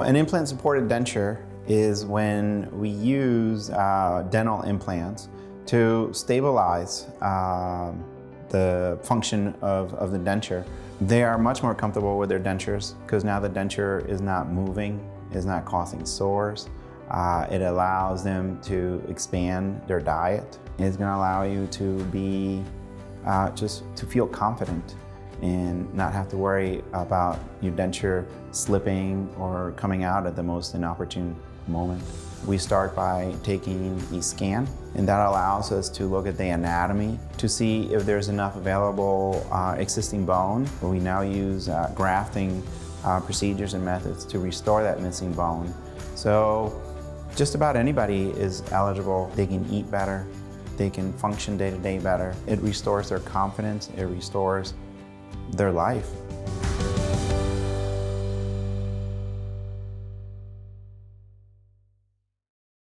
An implant-supported denture is when we use dental implants to stabilize the function of the denture. They are much more comfortable with their dentures because now the denture is not moving, is not causing sores. It allows them to expand their diet. It's going to allow you to be just to feel confident and not have to worry about your denture slipping or coming out at the most inopportune moment. We start by taking a scan, and that allows us to look at the anatomy to see if there's enough available existing bone. We now use grafting procedures and methods to restore that missing bone. So just about anybody is eligible. They can eat better, they can function day to day better. It restores their confidence, it restores their life.